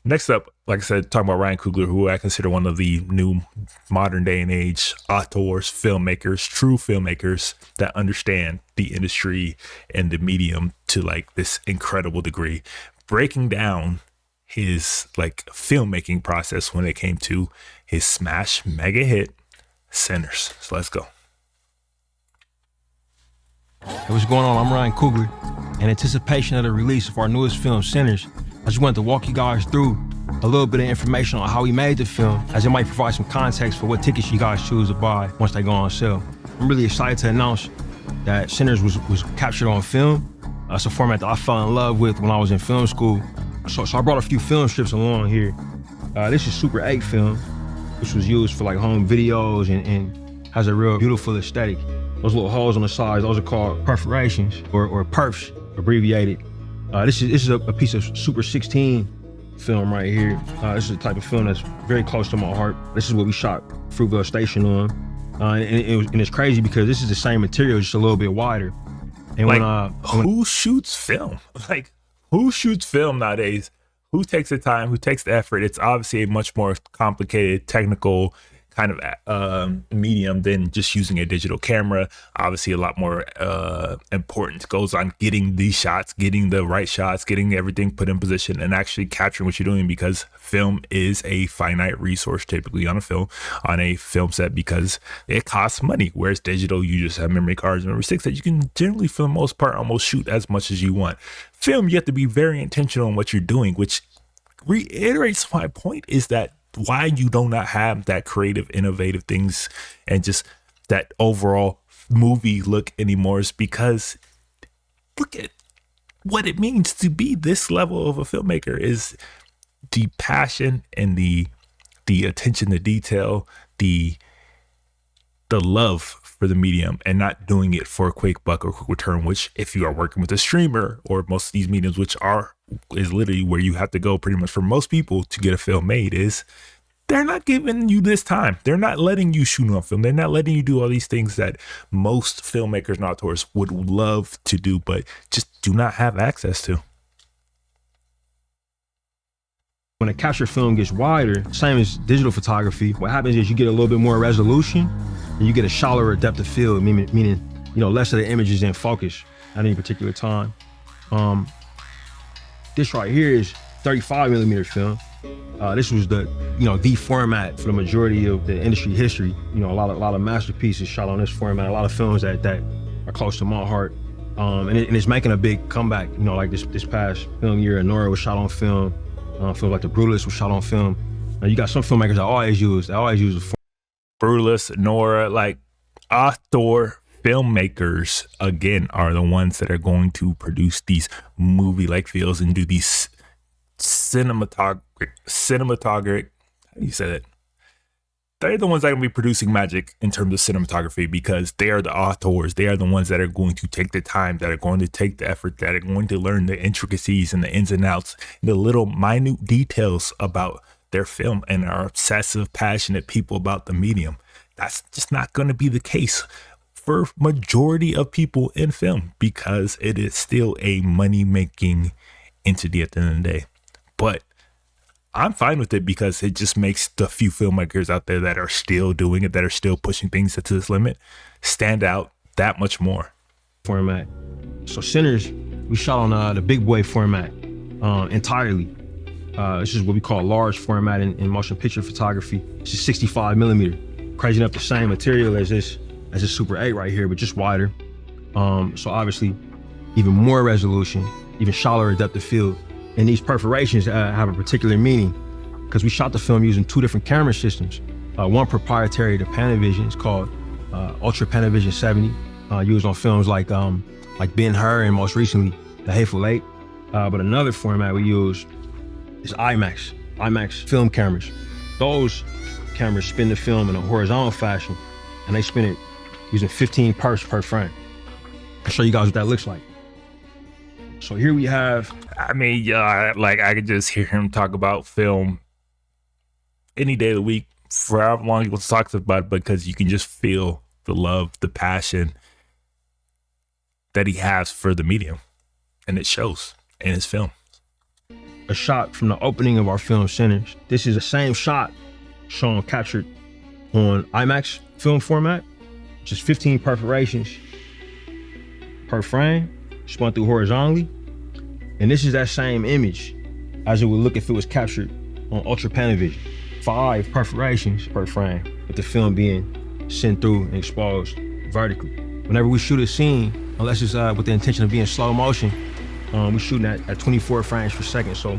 Next up, like I said, talking about Ryan Coogler, who I consider one of the new modern day and age auteurs, filmmakers, true filmmakers that understand the industry and the medium to like this incredible degree, breaking down his like filmmaking process when it came to his smash mega hit Sinners. So let's go. Hey, what's going on? I'm Ryan Coogler. In anticipation of the release of our newest film, Sinners, I just wanted to walk you guys through a little bit of information on how we made the film, as it might provide some context for what tickets you guys choose to buy once they go on sale. I'm really excited to announce that Sinners was captured on film. It's a format that I fell in love with when I was in film school. So I brought a few film strips along here. This is Super 8 film, which was used for like home videos and has a real beautiful aesthetic. Those little holes on the sides, those are called perforations or perfs, abbreviated. This is a piece of Super 16 film right here. This is a type of film that's very close to my heart. This is what we shot Fruitvale Station on. And it's crazy because this is the same material, just a little bit wider. And like, who shoots film? Like, who shoots film nowadays? Who takes the time? Who takes the effort? It's obviously a much more complicated, technical kind of medium than just using a digital camera. Obviously, a lot more importance goes on getting these shots, getting the right shots, getting everything put in position, and actually capturing what you're doing, because film is a finite resource typically on a film set, because it costs money. Whereas digital, you just have memory cards and memory sticks that you can generally, for the most part, almost shoot as much as you want. Film, you have to be very intentional in what you're doing, which reiterates my point, is that why you do not have that creative, innovative things and just that overall movie look anymore, is because look at what it means to be this level of a filmmaker, is the passion and the attention to detail, the love for the medium, and not doing it for a quick buck or quick return, which if you are working with a streamer or most of these mediums, which is literally where you have to go pretty much for most people to get a film made, is they're not giving you this time. They're not letting you shoot on film. They're not letting you do all these things that most filmmakers and auteurs would love to do, but just do not have access to. When a capture film gets wider, same as digital photography, what happens is you get a little bit more resolution and you get a shallower depth of field, meaning less of the image is in focus at any particular time. This right here is 35 millimeter film. This was the format for the majority of the industry history. A lot of masterpieces shot on this format. A lot of films that are close to my heart, and it's making a big comeback. Like this past film year, Nora was shot on film. Films like The Brutalist was shot on film. You got some filmmakers that always use the Brutalist, Nora, like author filmmakers again are the ones that are going to produce these movie-like feels and do these cinematographic, how do you say that? They're the ones that are going to be producing magic in terms of cinematography, because they are the authors. They are the ones that are going to take the time, that are going to take the effort, that are going to learn the intricacies and the ins and outs, the little minute details about their film, and are obsessive, passionate people about the medium. That's just not going to be the case for majority of people in film, because it is still a money-making entity at the end of the day. But I'm fine with it, because it just makes the few filmmakers out there that are still doing it, that are still pushing things to this limit, stand out that much more. Format. So Sinners, we shot on the big boy format entirely. This is what we call large format in motion picture photography. This is 65 millimeter. Crazy enough, the same material as this Super 8 right here, but just wider. So obviously, even more resolution, even shallower depth of field. And these perforations have a particular meaning, because we shot the film using two different camera systems. One proprietary to Panavision, it's called Ultra Panavision 70, used on films like Ben-Hur and most recently The Hateful Eight. But another format we use is IMAX film cameras. Those cameras spin the film in a horizontal fashion, and they spin it using 15 perfs per frame. I'll show you guys what that looks like. So here we have, I mean, yeah, like I could just hear him talk about film any day of the week for however long he wants to talk about it, because you can just feel the love, the passion that he has for the medium, and it shows in his film. a shot from the opening of our film centers. This is the same shot shown captured on IMAX film format, which is 15 perforations per frame, spun through horizontally. And this is that same image as it would look if it was captured on Ultra Panavision. 5 perforations per frame, with the film being sent through and exposed vertically. Whenever we shoot a scene, unless it's with the intention of being slow motion, we're shooting at 24 frames per second. So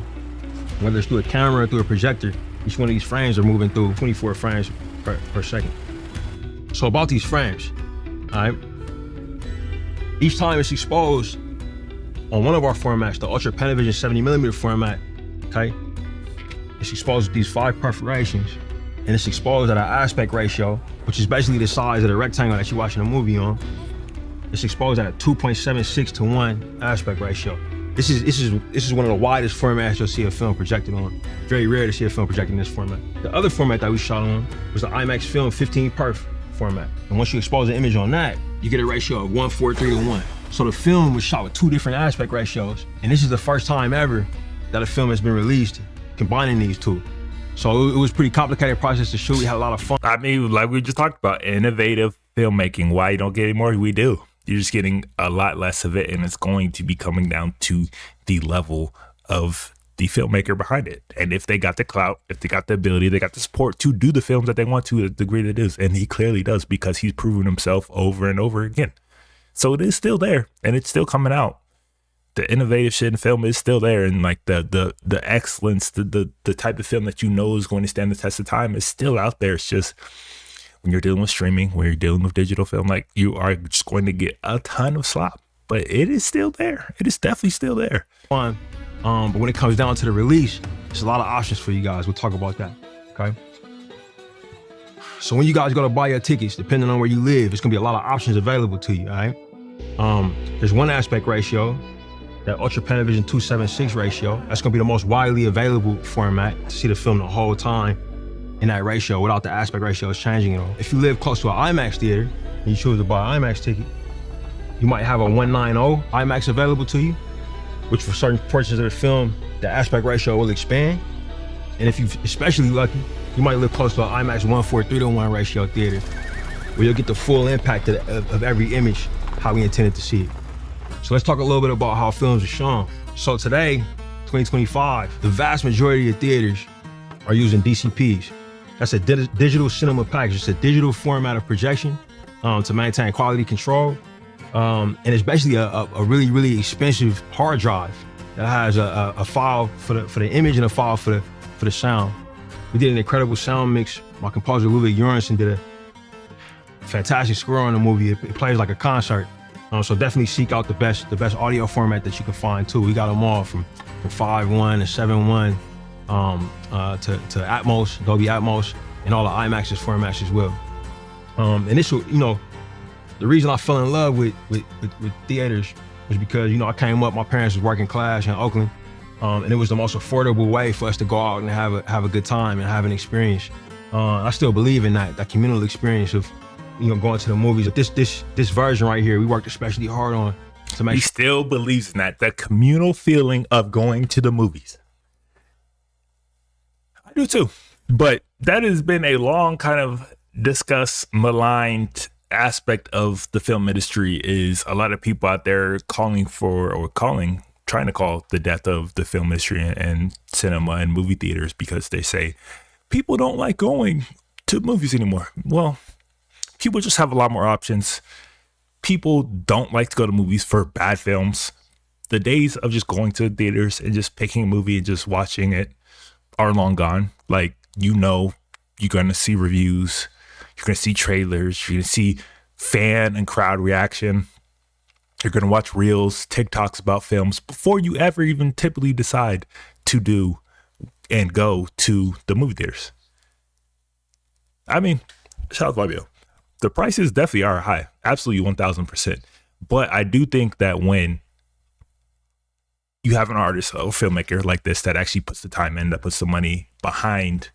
whether it's through a camera or through a projector, each one of these frames are moving through 24 frames per second. So about these frames, all right? Each time it's exposed on one of our formats, the Ultra Panavision 70mm format, okay? It's exposed with these 5 perforations, and it's exposed at an aspect ratio, which is basically the size of the rectangle that you're watching a movie on. It's exposed at a 2.76 to 1 aspect ratio. This is one of the widest formats you'll see a film projected on. Very rare to see a film projected in this format. The other format that we shot on was the IMAX film 15 perf format. And once you expose an image on that, you get a ratio of 1:43 to 1. So the film was shot with 2 different aspect ratios. And this is the first time ever that a film has been released combining these 2. So it was a pretty complicated process to shoot. We had a lot of fun. I mean, like we just talked about, innovative filmmaking. Why you don't get any more? We do. You're just getting a lot less of it, and it's going to be coming down to the level of the filmmaker behind it. And if they got the clout, if they got the ability, they got the support to do the films that they want to the degree that it is. And he clearly does, because he's proven himself over and over again. So it is still there, and it's still coming out. The innovative shit in film is still there, and like the excellence, the type of film that you know is going to stand the test of time is still out there. It's just when you're dealing with streaming, when you're dealing with digital film, like you are just going to get a ton of slop, but it is still there. It is definitely still there. Fun, but when it comes down to the release, there's a lot of options for you guys. We'll talk about that, okay? So when you guys go to buy your tickets, depending on where you live, it's gonna be a lot of options available to you, all right? There's 1 aspect ratio, that Ultra Panavision 276 ratio. That's gonna be the most widely available format to see the film the whole time in that ratio without the aspect ratios changing at all. If you live close to an IMAX theater and you choose to buy an IMAX ticket, you might have a 190 IMAX available to you, which for certain portions of the film, the aspect ratio will expand. And if you're especially lucky, you might live close to an IMAX 1:43 to 1 ratio theater, where you'll get the full impact of every image, how we intended to see it. So let's talk a little bit about how films are shown. So today, 2025, the vast majority of theaters are using DCPs. That's a digital cinema package. It's a digital format of projection to maintain quality control. And it's basically a really, really expensive hard drive that has a file for the image and a file for the sound. We did an incredible sound mix. My composer, Ludwig Göransson, did a fantastic score on the movie. It plays like a concert. So definitely seek out the best audio format that you can find too. We got them all from 5.1 to 7.1 to Atmos, Dolby Atmos, and all the IMAX's formats as well. And this, the reason I fell in love with theaters was because, I came up, my parents was working class in Oakland, and it was the most affordable way for us to go out and have a good time and have an experience. I still believe in that communal experience of going to the movies. This version right here, we worked especially hard on to make. He still believes in that communal feeling of going to the movies. I do too, but that has been a long kind of discussed, maligned aspect of the film industry. Is a lot of people out there trying to call the death of the film industry and cinema and movie theaters, because they say people don't like going to movies anymore. Well, people just have a lot more options. People don't like to go to movies for bad films. The days of just going to theaters and just picking a movie and just watching it are long gone. Like, you're going to see reviews, you're going to see trailers, you're going to see fan and crowd reaction. You're going to watch reels, TikToks about films before you ever even typically decide to do and go to the movie theaters. I mean, shout out to Fabio. The prices definitely are high, absolutely 1000%. But I do think that when you have an artist or filmmaker like this that actually puts the time in, that puts the money behind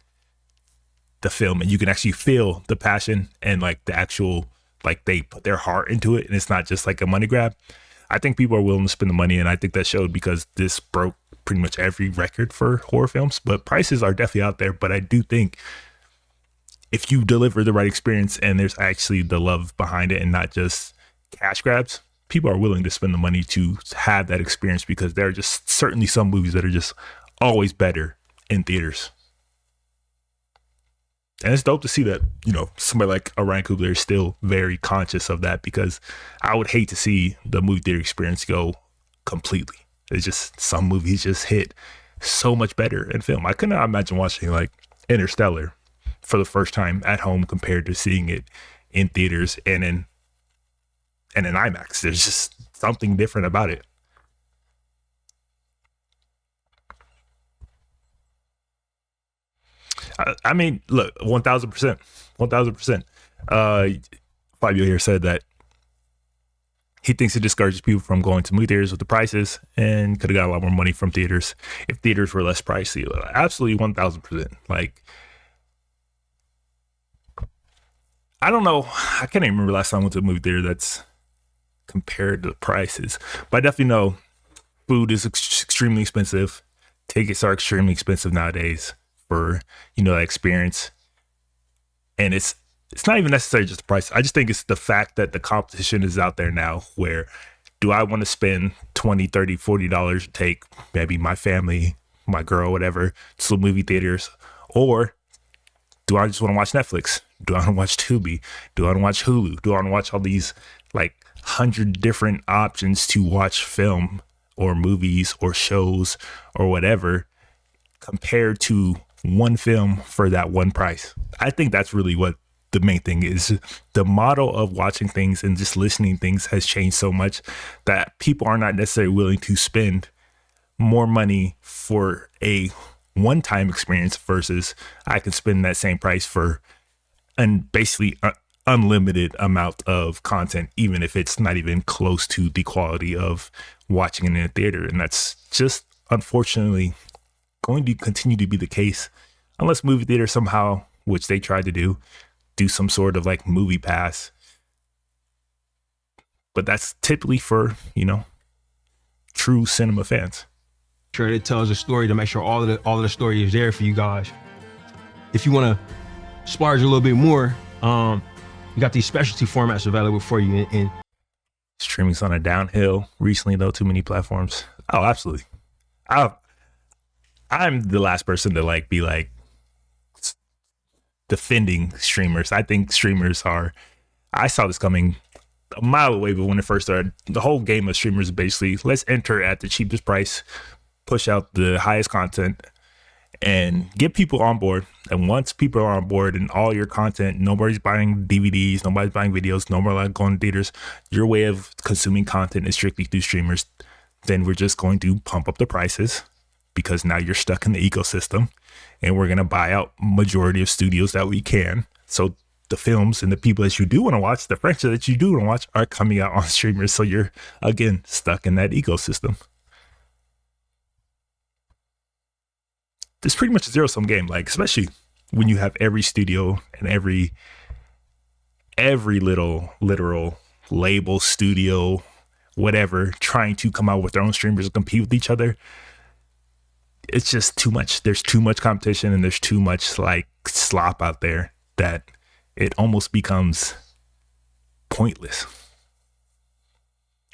the film, and you can actually feel the passion and like the actual, like they put their heart into it, and it's not just like a money grab, I think people are willing to spend the money. And I think that showed, because this broke pretty much every record for horror films, but prices are definitely out there. But I do think if you deliver the right experience and there's actually the love behind it and not just cash grabs, people are willing to spend the money to have that experience, because there are just certainly some movies that are just always better in theaters. And it's dope to see that, you know, somebody like Ryan Coogler is still very conscious of that, because I would hate to see the movie theater experience go completely. It's just some movies just hit so much better in film. I could not imagine watching like Interstellar for the first time at home compared to seeing it in theaters and in IMAX. There's just something different about it. I mean, look, 1000%. Fabio here said that he thinks it discourages people from going to movie theaters with the prices, and could have got a lot more money from theaters if theaters were less pricey. Absolutely 1000%. Like, I don't know. I can't even remember last time I went to a movie theater that's compared to the prices, but I definitely know food is extremely expensive. Tickets are extremely expensive nowadays for, you know, that experience. And it's not even necessarily just the price. I just think it's the fact that the competition is out there now, where do I want to spend $20, $30, $40 to take maybe my family, my girl, whatever, to the movie theaters? Or do I just want to watch Netflix? Do I want to watch Tubi? Do I want to watch Hulu? Do I want to watch all these like 100 different options to watch film or movies or shows or whatever, compared to one film for that one price? I think that's really what the main thing is. The model of watching things and just listening things has changed so much that people are not necessarily willing to spend more money for a one-time experience versus I can spend that same price for and basically unlimited amount of content, even if it's not even close to the quality of watching it in a theater. And that's just unfortunately going to continue to be the case unless movie theaters somehow, which they tried to do some sort of like movie pass. But that's typically for, you know, true cinema fans. Sure, it tells a story to make sure all of the story is there for you guys. If you want to splurge a little bit more, you got these specialty formats available for you. And streaming's on a downhill recently, though. Too many platforms. Oh, absolutely. I'm the last person to like be like defending streamers. I think streamers are. I saw this coming a mile away, but when it first started, the whole game of streamers is basically let's enter at the cheapest price, push out the highest content, and get people on board. And once people are on board and all your content, nobody's buying DVDs, nobody's buying videos, no more like going to theaters, your way of consuming content is strictly through streamers, then we're just going to pump up the prices, because now you're stuck in the ecosystem, and we're going to buy out majority of studios that we can. So the films and the people that you do want to watch, the franchise that you do want to watch, are coming out on streamers. So you're, again, stuck in that ecosystem. It's pretty much a zero-sum game, like, especially when you have every studio and every little literal label, studio, whatever, trying to come out with their own streamers and compete with each other. It's just too much. There's too much competition, and there's too much like slop out there that it almost becomes pointless.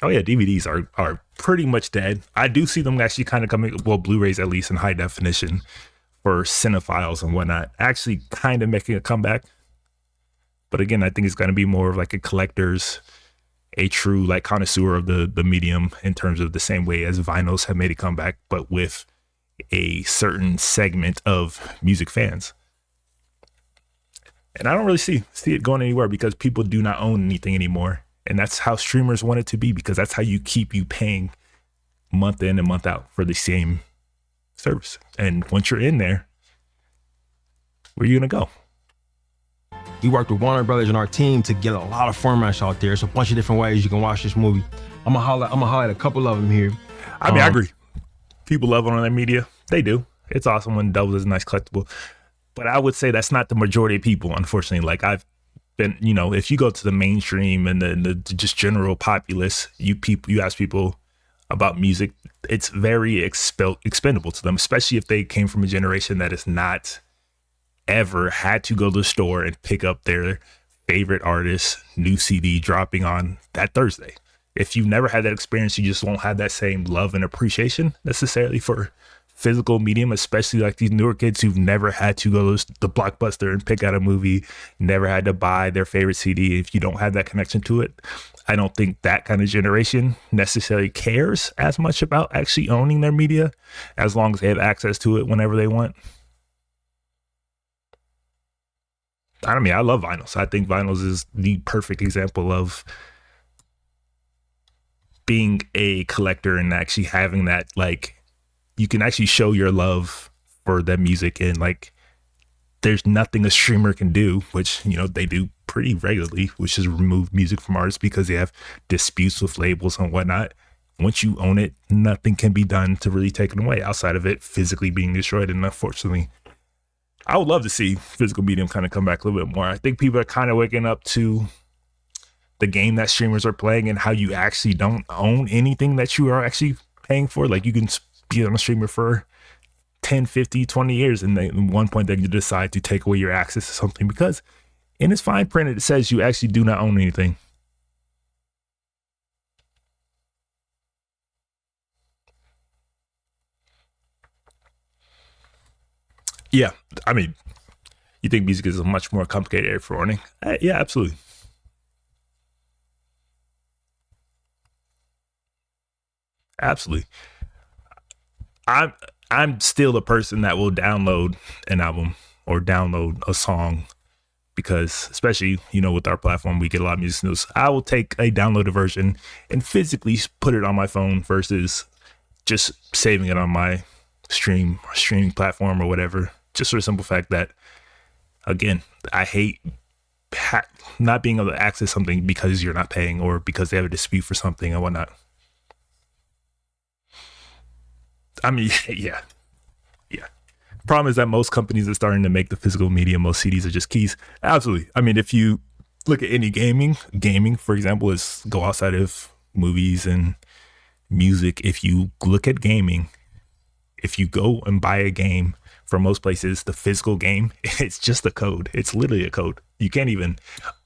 Oh yeah, DVDs are pretty much dead. I do see them actually kind of coming, well, Blu-rays at least in high definition for cinephiles and whatnot, actually kind of making a comeback. But again, I think it's going to be more of like a collector's, a true like connoisseur of the medium, in terms of the same way as vinyls have made a comeback, but with a certain segment of music fans. And I don't really see it going anywhere, because people do not own anything anymore. And that's how streamers want it to be, because that's how you keep you paying month in and month out for the same service. And once you're in there, where are you going to go? We worked with Warner Brothers and our team to get a lot of formats out there. There's a bunch of different ways you can watch this movie. I'm gonna highlight a couple of them here. I mean, I agree. People love on their media. They do. It's awesome when doubles is a nice collectible. But I would say that's not the majority of people, unfortunately. Like, I've been, you know, if you go to the mainstream and the just general populace, you ask people about music, it's very expendable to them, especially if they came from a generation that has not ever had to go to the store and pick up their favorite artist's new CD dropping on that Thursday. If you've never had that experience, you just won't have that same love and appreciation necessarily for physical medium, especially like these newer kids who've never had to go to the Blockbuster and pick out a movie, never had to buy their favorite CD. If you don't have that connection to it, I don't think that kind of generation necessarily cares as much about actually owning their media, as long as they have access to it whenever they want. I mean, I love vinyls. I think vinyls is the perfect example of being a collector and actually having that, like, you can actually show your love for that music, and like there's nothing a streamer can do, which, you know, they do pretty regularly, which is remove music from artists because they have disputes with labels and whatnot. Once you own it, nothing can be done to really take it away outside of it physically being destroyed. And unfortunately, I would love to see physical medium kind of come back a little bit more. I think people are kind of waking up to the game that streamers are playing and how you actually don't own anything that you are actually paying for. Like, you can be on a streamer for 10, 50, 20 years, and then at one point they decide to take away your access to something because in its fine print it says you actually do not own anything. Yeah, I mean, you think music is a much more complicated area for owning? Yeah, absolutely. Absolutely. I'm I'm still the person that will download an album or download a song because, especially, you know, with our platform, we get a lot of music news. I will take a downloaded version and physically put it on my phone versus just saving it on my streaming platform or whatever. Just for the simple fact that, again, I hate not being able to access something because you're not paying or because they have a dispute for something and whatnot. I mean, yeah. Problem is that most companies are starting to make the physical media. Most CDs are just keys. Absolutely. I mean, if you look at any gaming, for example, is go outside of movies and music. If you look at gaming, if you go and buy a game for most places, the physical game, it's just a code. It's literally a code. You can't even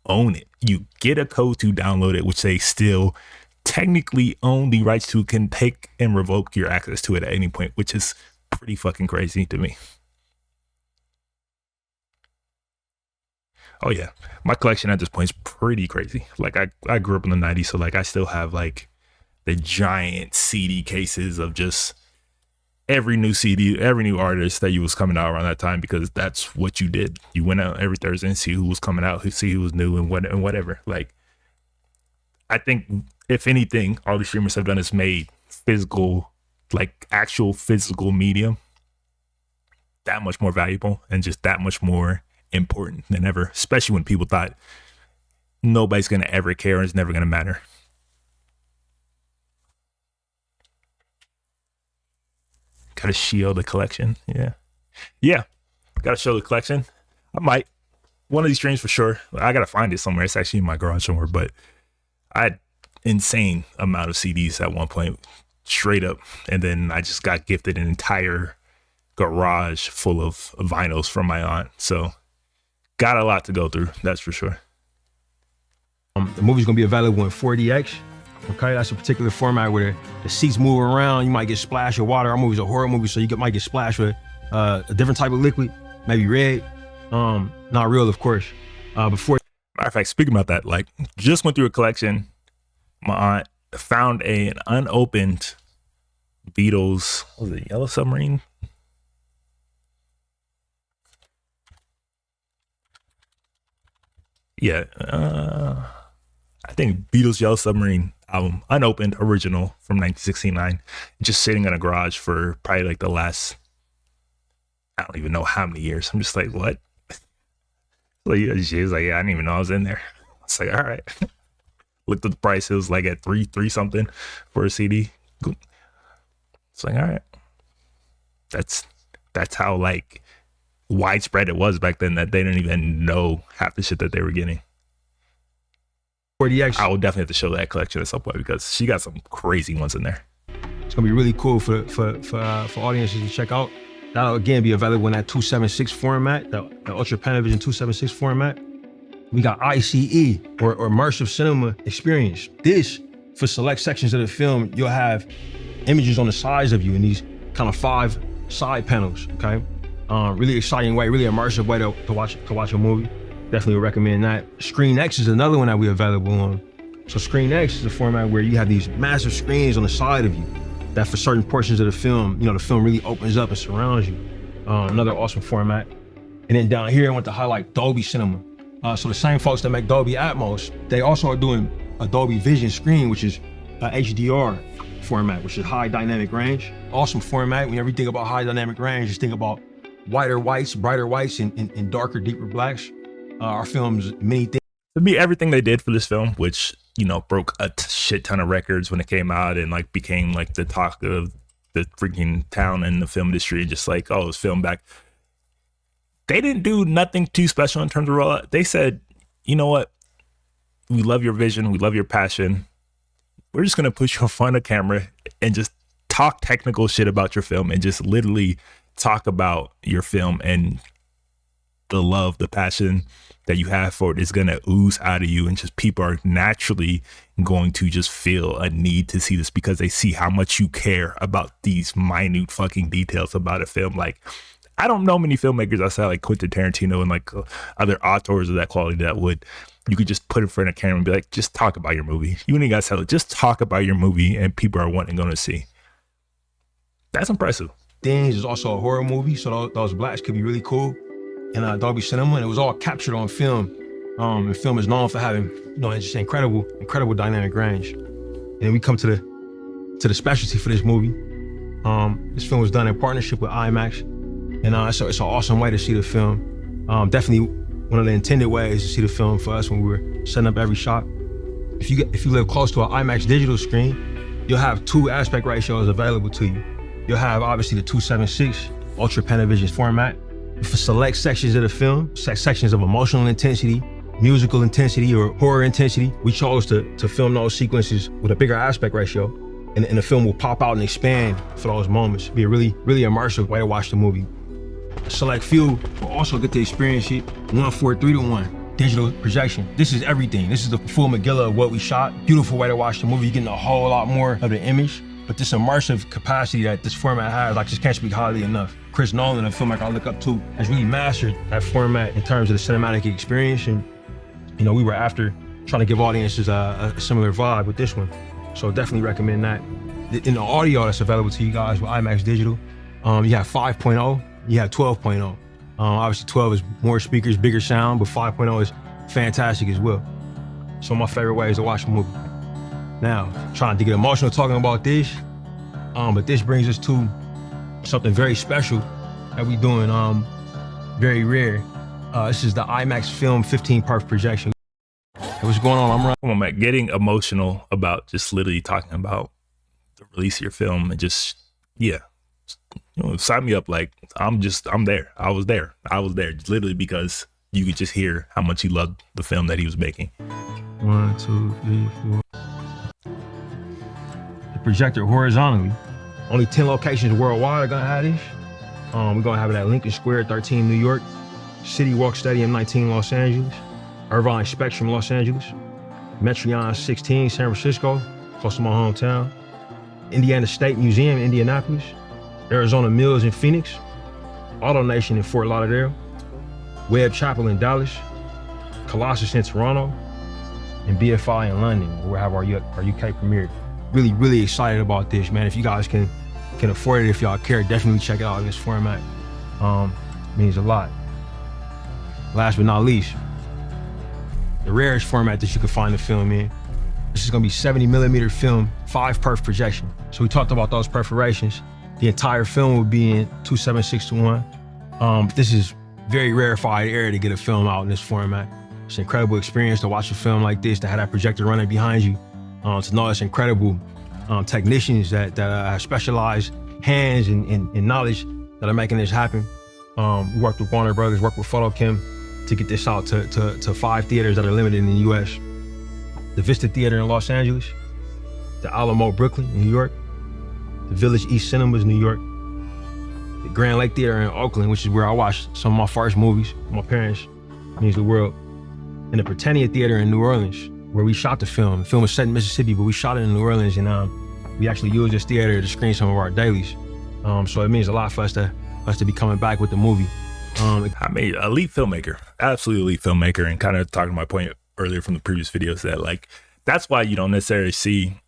own it. You get a code to download it, which they still technically own the rights to, can take and revoke your access to it at any point, which is pretty fucking crazy to me. Oh yeah, my collection at this point is pretty crazy. Like, I grew up in the 90s, so like I still have like the giant CD cases of just every new CD, every new artist that you was coming out around that time, because that's what you did. You went out every Thursday and see who was coming out, see who was new and whatever. Like, I think if anything, all the streamers have done is made physical, like actual physical medium, that much more valuable and just that much more important than ever, especially when people thought nobody's going to ever care and it's never going to matter. Gotta shield the collection. Yeah, gotta show the collection. I might one of these streams for sure. I gotta find it somewhere. It's actually in my garage somewhere, but I had insane amount of CDs at one point, straight up, and then I just got gifted an entire garage full of vinyls from my aunt. So got a lot to go through, that's for sure. The movie's gonna be available in 4DX. Okay, that's a particular format where the seats move around. You might get splashed with water. Our movie's a horror movie, so you might get splashed with a different type of liquid, maybe red. Not real, of course. Before, matter of fact, speaking about that, like, just went through a collection. My aunt found an unopened Beatles, what was it, Yellow Submarine? Yeah, I think Beatles Yellow Submarine album, unopened, original from 1969, just sitting in a garage for probably like the last, I don't even know how many years. I'm just like, what? Like, she was like, yeah, I didn't even know I was in there. It's like, all right. Looked at the price, it was like at three something for a CD. It's like, all right. That's how like widespread it was back then, that they didn't even know half the shit that they were getting. 4DX. I will definitely have to show that collection at some point because she got some crazy ones in there. It's gonna be really cool for audiences to check out. That'll again be available in that 276 format, the Ultra Panavision 276 format. We got ICE, or immersive cinema experience. This, for select sections of the film, you'll have images on the sides of you in these kind of 5 side panels, okay? Really exciting way, really immersive way to watch a movie. Definitely would recommend that. Screen X is another one that we're available on. So Screen X is a format where you have these massive screens on the side of you that for certain portions of the film, the film really opens up and surrounds you. Another awesome format. And then down here, I want to highlight Dolby Cinema. So the same folks that make Dolby Atmos, they also are doing a Dolby Vision screen, which is a HDR format, which is high dynamic range. Awesome format. Whenever you think about high dynamic range, just think about whiter whites, brighter whites, and darker, deeper blacks. Our film's many things. To me, everything they did for this film, which, broke a shit ton of records when it came out and like became like the talk of the freaking town and the film industry, just like, oh, it's filmed back. They didn't do nothing too special in terms of rollout. They said, you know what? We love your vision. We love your passion. We're just going to put you in front of camera and just talk technical shit about your film and just literally talk about your film, and the love, the passion that you have for it is going to ooze out of you, and just people are naturally going to just feel a need to see this because they see how much you care about these minute fucking details about a film. Like, I don't know many filmmakers outside like Quentin Tarantino and like other auteurs of that quality that you could just put in front of camera and be like, just talk about your movie. You ain't got to sell it. Just talk about your movie and people are going to see. That's impressive. Things is also a horror movie, so those blacks could be really cool. And Dolby Cinema, and it was all captured on film. And film is known for having, just incredible dynamic range. And then we come to the specialty for this movie. This film was done in partnership with IMAX, and it's an awesome way to see the film. Definitely one of the intended ways to see the film for us when we were setting up every shot. If you live close to an IMAX digital screen, you'll have 2 aspect ratios available to you. You'll have obviously the 276 Ultra Panavision format. For select sections of the film, sections of emotional intensity, musical intensity, or horror intensity, we chose to film those sequences with a bigger aspect ratio, and the film will pop out and expand for those moments. It'll be a really, really immersive way to watch the movie. Select few will also get to experience it 1:3:1 digital projection. This is everything. This is the full McGilla of what we shot. Beautiful way to watch the movie. You're getting a whole lot more of the image, but this immersive capacity that this format has, I just can't speak highly enough. Chris Nolan, a filmmaker I look up to, has really mastered that format in terms of the cinematic experience. And, we were after trying to give audiences a similar vibe with this one. So definitely recommend that. In the audio that's available to you guys with IMAX Digital, you have 5.0, you have 12.0. Obviously 12 is more speakers, bigger sound, but 5.0 is fantastic as well. So my favorite way is to watch a movie. Now, trying to get emotional talking about this, but this brings us to something very special that we doing, very rare. This is the IMAX Film 15 perf projection. Hey, what's going on? I'm Ryan. Come on, man. Getting emotional about just literally talking about the release of your film and just, sign me up. Like, I'm there. I was there literally because you could just hear how much he loved the film that he was making. 1, 2, 3, 4. The projector horizontally. Only 10 locations worldwide are gonna have this. We're gonna have it at Lincoln Square 13, New York, City Walk Stadium 19, Los Angeles, Irvine Spectrum, Los Angeles, Metreon 16, San Francisco, close to my hometown, Indiana State Museum, Indianapolis, Arizona Mills in Phoenix, Auto Nation in Fort Lauderdale, Webb Chapel in Dallas, Colossus in Toronto, and BFI in London, where we have our UK premiere. Really, really excited about this, man. If you guys can afford it, if y'all care, definitely check it out in this format. Means a lot. Last but not least, the rarest format that you can find the film in. This is gonna be 70mm film, 5 perf projection. So we talked about those perforations. The entire film will be in 2.76:1. This is very rarefied air to get a film out in this format. It's an incredible experience to watch a film like this, to have that projector running behind you, to know it's incredible technicians that have specialized hands and knowledge that are making this happen. We worked with Warner Brothers, worked with Photochem to get this out to 5 theaters that are limited in the US. The Vista Theater in Los Angeles, the Alamo, Brooklyn, New York, the Village East Cinemas, New York, the Grand Lake Theater in Oakland, which is where I watched some of my first movies. My parents means the world. And the Britannia Theater in New Orleans, where we shot the film. The film was set in Mississippi, but we shot it in New Orleans, and we actually used this theater to screen some of our dailies. So it means a lot for us to be coming back with the movie. I mean, elite filmmaker, absolutely elite filmmaker, and kind of talking to my point earlier from the previous videos that like that's why you don't necessarily see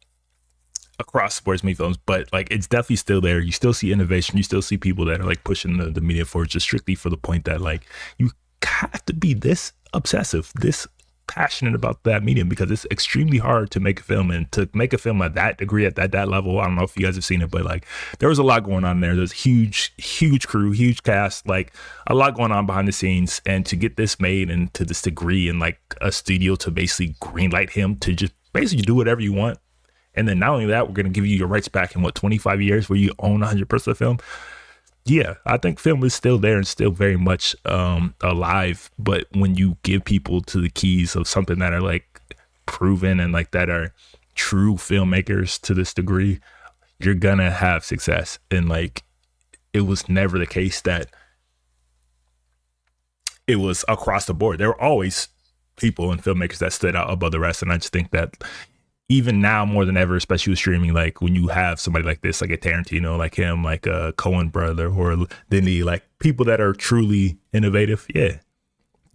across sports media films, but like it's definitely still there. You still see innovation. You still see people that are like pushing the media forward just strictly for the point that like you have to be this obsessive, this passionate about that medium, because it's extremely hard to make a film, and to make a film at that degree, at that level. I don't know if you guys have seen it, but like there was a lot going on there. There's huge crew, huge cast, like a lot going on behind the scenes, and to get this made and to this degree, and like a studio to basically greenlight him to just basically do whatever you want. And then not only that, we're going to give you your rights back in 25 years where you own 100% of the film. Yeah, I think film is still there and still very much alive. But when you give people to the keys of something that are like proven and like that are true filmmakers to this degree, you're gonna have success. And like, it was never the case that it was across the board. There were always people and filmmakers that stood out above the rest. And I just think that even now more than ever, especially with streaming, like when you have somebody like this, like a Tarantino, like him, like a Coen brother, or Denis, like people that are truly innovative, yeah,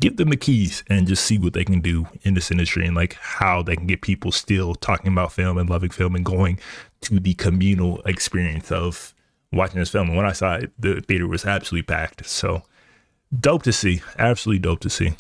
give them the keys and just see what they can do in this industry, and like how they can get people still talking about film and loving film and going to the communal experience of watching this film. And when I saw it, the theater was absolutely packed. So dope to see, absolutely dope to see.